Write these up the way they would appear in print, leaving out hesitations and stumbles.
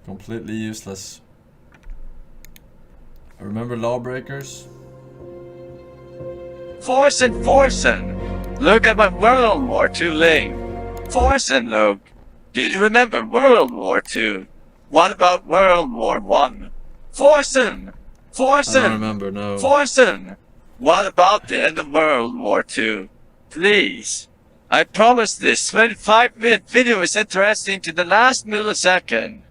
Completely useless. Remember Lawbreakers? Forsen! Look at my World War II link. Forsen, look. Do you remember World War II? What about World War I? Forsen! I don't remember, no. Forsen! What about the end of World War II? Please. I promise this 25-minute video is interesting to the last millisecond.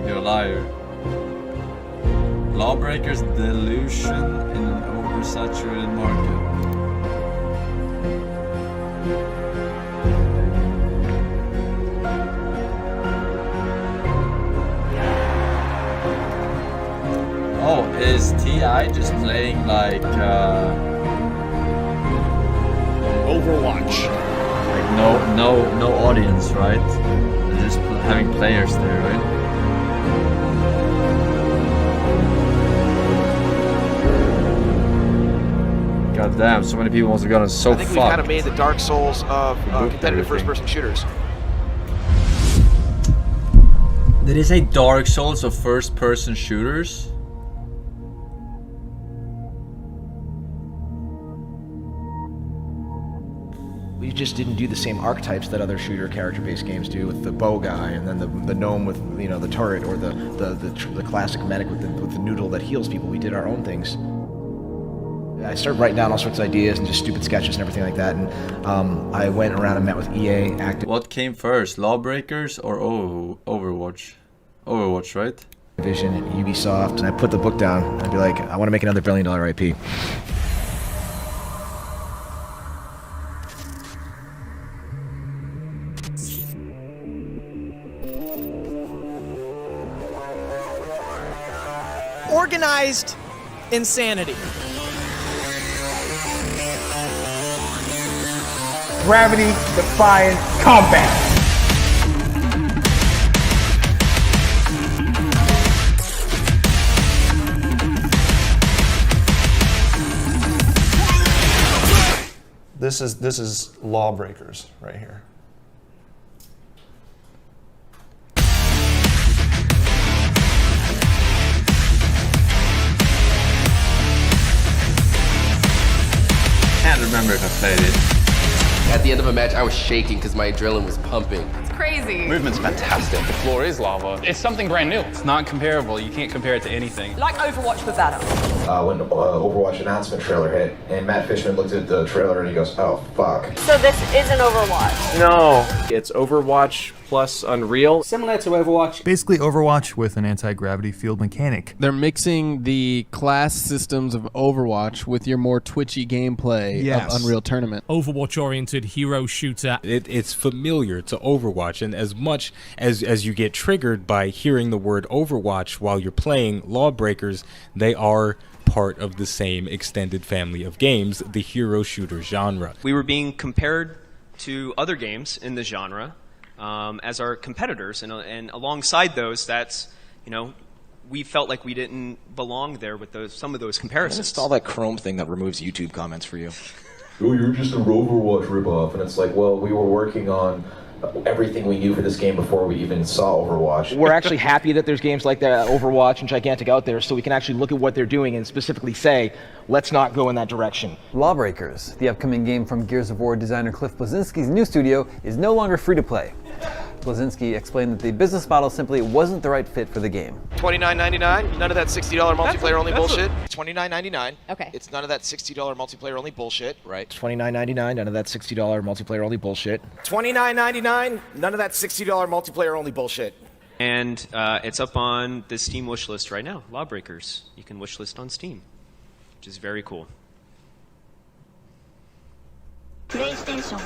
You're a liar. Lawbreakers, delusion in an oversaturated market. Oh, is TI just playing like Overwatch? Like no audience, right? They're just having players there, right? God damn, so many people must have gotten so fucked. I think we've kind of made the Dark Souls of competitive first-person shooters. Did they say Dark Souls of first-person shooters? We just didn't do the same archetypes that other shooter character-based games do, with the bow guy and then the gnome with, you know, the turret, or the classic medic with the noodle that heals people. We did our own things. I started writing down all sorts of ideas and just stupid sketches and everything like that, and I went around and met with EA, Active. What came first, Lawbreakers or Overwatch? Overwatch, right? Vision and Ubisoft, and I put the book down and I'd be like, I want to make another billion-dollar IP. Organized insanity. Gravity-defying combat. This is Lawbreakers right here. Can't remember if I played it. At the end of a match, I was shaking because my adrenaline was pumping. It's crazy. Movement's fantastic. The floor is lava. It's something brand new. It's not comparable. You can't compare it to anything. Like Overwatch, but better. When Overwatch announcement trailer hit, and Matt Fishman looked at the trailer and he goes, oh, fuck. So this isn't Overwatch? No, it's Overwatch plus Unreal. Similar to Overwatch. Basically Overwatch with an anti-gravity field mechanic. They're mixing the class systems of Overwatch with your more twitchy gameplay of Unreal Tournament. Overwatch-oriented hero shooter. It's familiar to Overwatch, and as much as you get triggered by hearing the word Overwatch while you're playing Lawbreakers, they are part of the same extended family of games, the hero shooter genre. We were being compared to other games in the genre as our competitors, and alongside those, that's, you know, we felt like we didn't belong there with some of those comparisons. Install that Chrome thing that removes YouTube comments for you. Oh, you're just a Overwatch ripoff, and it's like, well, we were working on everything we knew for this game before we even saw Overwatch. We're actually happy that there's games like that, Overwatch and Gigantic out there, so we can actually look at what they're doing and specifically say, let's not go in that direction. Lawbreakers, the upcoming game from Gears of War designer Cliff Bleszinski's new studio, is no longer free to play. Bleszinski explained that the business model simply wasn't the right fit for the game. $29.99, none of that $60 multiplayer-only bullshit. $29.99. Okay. It's none of that $60 multiplayer-only bullshit. Right. $29.99, none of that $60 multiplayer-only bullshit. $29.99, none of that $60 multiplayer-only bullshit. And it's up on the Steam wishlist right now, Lawbreakers. You can wishlist on Steam, which is very cool. PlayStation.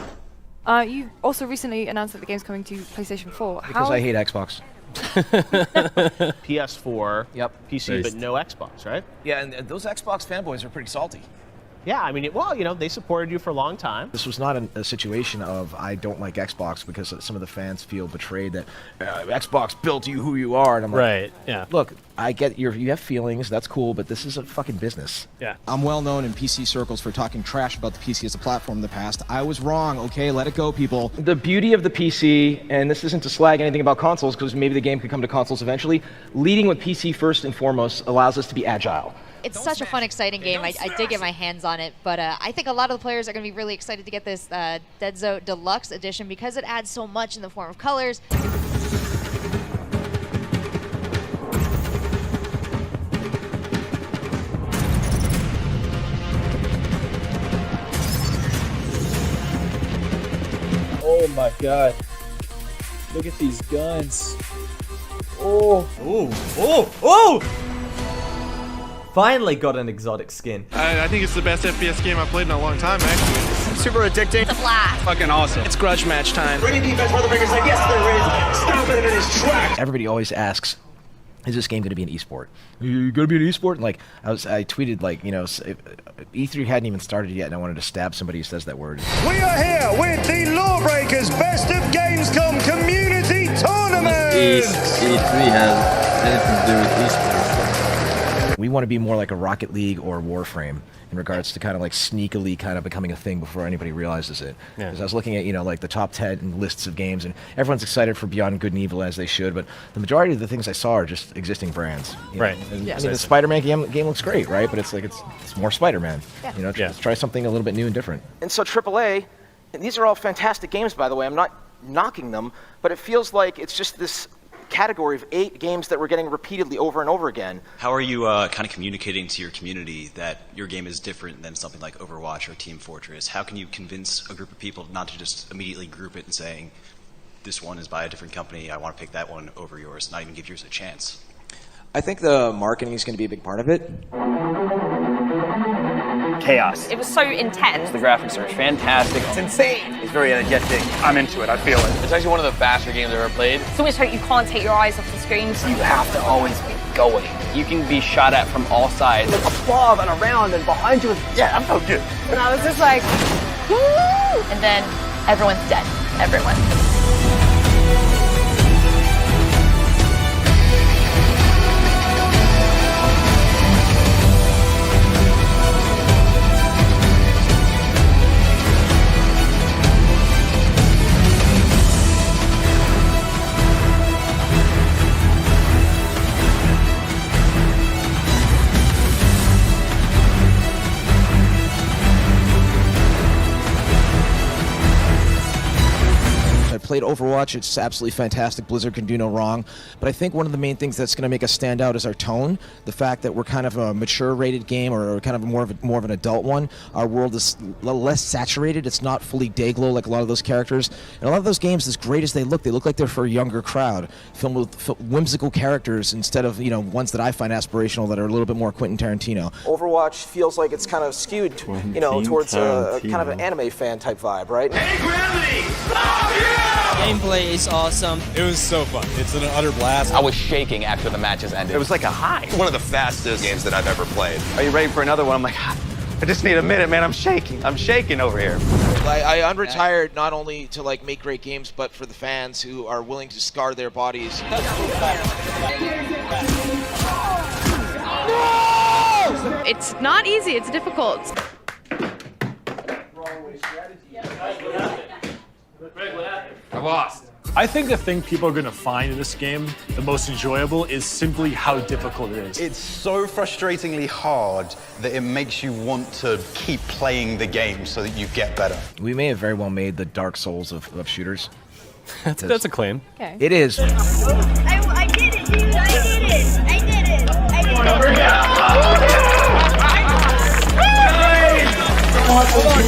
You also recently announced that the game's coming to PlayStation 4. Because I hate Xbox. PS4, yep. PC, but no Xbox, right? Yeah, and those Xbox fanboys are pretty salty. Yeah, I mean, well, you know, they supported you for a long time. This was not a situation of I don't like Xbox because some of the fans feel betrayed that Xbox built you who you are. And I'm like, Right, yeah. Look, I get you have feelings, that's cool, but this is a fucking business. Yeah. I'm well known in PC circles for talking trash about the PC as a platform in the past. I was wrong, okay? Let it go, people. The beauty of the PC, and this isn't to slag anything about consoles because maybe the game could come to consoles eventually, leading with PC first and foremost allows us to be agile. It's such a fun, exciting game. I did get my hands on it, but I think a lot of the players are going to be really excited to get this Dead Zone Deluxe Edition because it adds so much in the form of colors. Oh my god. Look at these guns. Oh. Finally got an exotic skin. I think it's the best FPS game I've played in a long time, actually. Super addicting. It's a blast. Fucking awesome. It's grudge match time. Ready defense, Lawbreakers like, yes there is. Stop it in its tracks. Everybody always asks, is this game going to be an esport? Are you going to be an esport? And like, I tweeted like, you know, E3 hadn't even started yet and I wanted to stab somebody who says that word. We are here with the Lawbreakers Best of Gamescom Community Tournament. E3 has anything to do with esports. We want to be more like a Rocket League or Warframe in regards to kind of like sneakily kind of becoming a thing before anybody realizes it. Because I was looking at, you know, like the top 10 lists of games and everyone's excited for Beyond Good and Evil as they should, but the majority of the things I saw are just existing brands. Right. And, I mean, the Spider-Man game looks great, right? But it's like, it's more Spider-Man. Yeah. You know, let's try something a little bit new and different. And so AAA, and these are all fantastic games, by the way, I'm not knocking them, but it feels like it's just this category of 8 games that we're getting repeatedly over and over again. How are you kind of communicating to your community that your game is different than something like Overwatch or Team Fortress? How can you convince a group of people not to just immediately group it and saying, this one is by a different company, I want to pick that one over yours, not even give yours a chance? I think the marketing is going to be a big part of it. Chaos. It was so intense. The graphics are fantastic. It's insane. It's very energetic. I'm into it. I feel it. It's actually one of the faster games I've ever played. It's almost like you can't take your eyes off the screens. You have to always be going. You can be shot at from all sides. Above and around and behind you. Yeah, I'm so good. And I was just like, woo! And then everyone's dead. Everyone. Played Overwatch, it's absolutely fantastic. Blizzard can do no wrong. But I think one of the main things that's going to make us stand out is our tone. The fact that we're kind of a mature rated game or kind of more of an adult one. Our world is a little less saturated. It's not fully day-glow like a lot of those characters. And a lot of those games, as great as they look like they're for a younger crowd. Filmed with whimsical characters instead of, you know, ones that I find aspirational that are a little bit more Quentin Tarantino. Overwatch feels like it's kind of skewed, you know, towards a kind of an anime fan type vibe, right? Hey, Gravity! Oh, yeah! Gameplay is awesome. It was so fun. It's an utter blast. I was shaking after the matches ended. It was like a high. One of the fastest games that I've ever played. Are you ready for another one? I'm like, I just need a minute, man. I'm shaking. I'm shaking over here. I unretired not only to like make great games, but for the fans who are willing to scar their bodies. It's not easy, it's difficult. I lost. I think the thing people are going to find in this game the most enjoyable is simply how difficult it is. It's so frustratingly hard that it makes you want to keep playing the game so that you get better. We may have very well made the Dark Souls of shooters. That's a claim. Okay. It is. I did it, dude. I did it. I did it. I did it.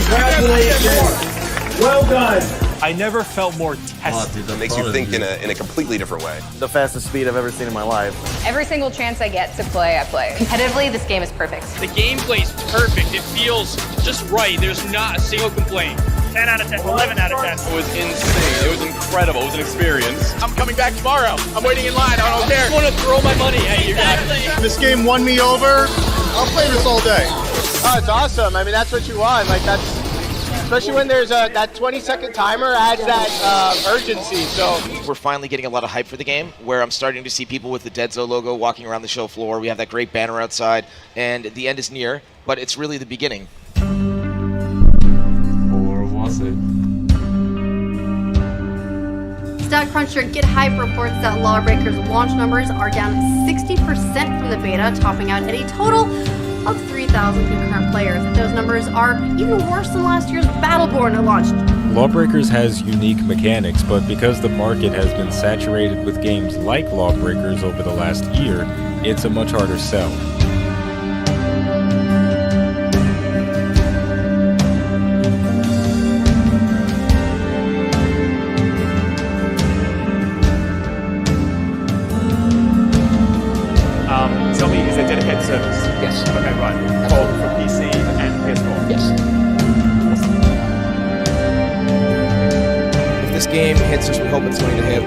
Congratulations. Well done. I never felt more tested. It makes you think in a completely different way. The fastest speed I've ever seen in my life. Every single chance I get to play, I play. Competitively, this game is perfect. The gameplay's perfect. It feels just right. There's not a single complaint. 10 out of 10, 11 out of 10. It was insane. It was incredible. It was an experience. I'm coming back tomorrow. I'm waiting in line. I don't care. I just want to throw my money at you guys. This game won me over. I'll play this all day. Oh, it's awesome. I mean, that's what you want. Like, that's, especially when there's that 20-second timer adds that urgency. So we're finally getting a lot of hype for the game, where I'm starting to see people with the Deadzo logo walking around the show floor. We have that great banner outside, and the end is near, but it's really the beginning. Or was it? StatCruncher Get Hype reports that Lawbreakers launch numbers are down 60% from the beta, topping out at a total of 3,000 concurrent players. Those numbers are even worse than last year's Battleborn that launched. Lawbreakers has unique mechanics, but because the market has been saturated with games like Lawbreakers over the last year, it's a much harder sell. Tell me, is there dedicated service? Yes. Okay, right. For PC and PS4? Yes. If this game hits as we hope it's going to hit,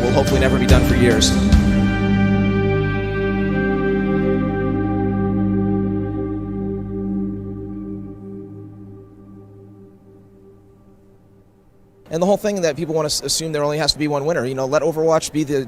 we'll hopefully never be done for years. And the whole thing that people want to assume there only has to be one winner. You know, let Overwatch be the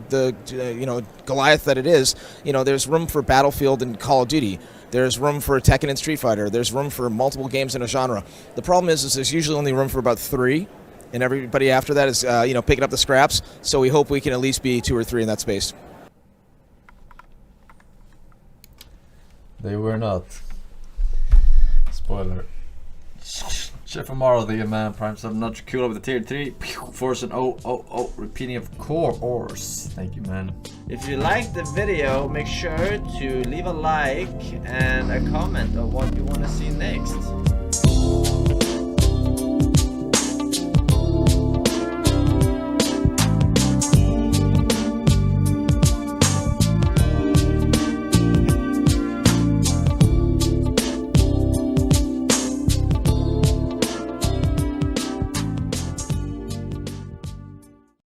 Goliath that it is. You know, there's room for Battlefield and Call of Duty. There's room for Tekken and Street Fighter. There's room for multiple games in a genre. The problem is there's usually only room for about 3, and everybody after that is picking up the scraps. So we hope we can at least be 2 or 3 in that space. They were not. Spoiler. Chef Amaro, the man, Prime sub, not cool with the tier 3. Forsen repeating of course. Thank you, man. If you liked the video, make sure to leave a like and a comment of what you want to see next.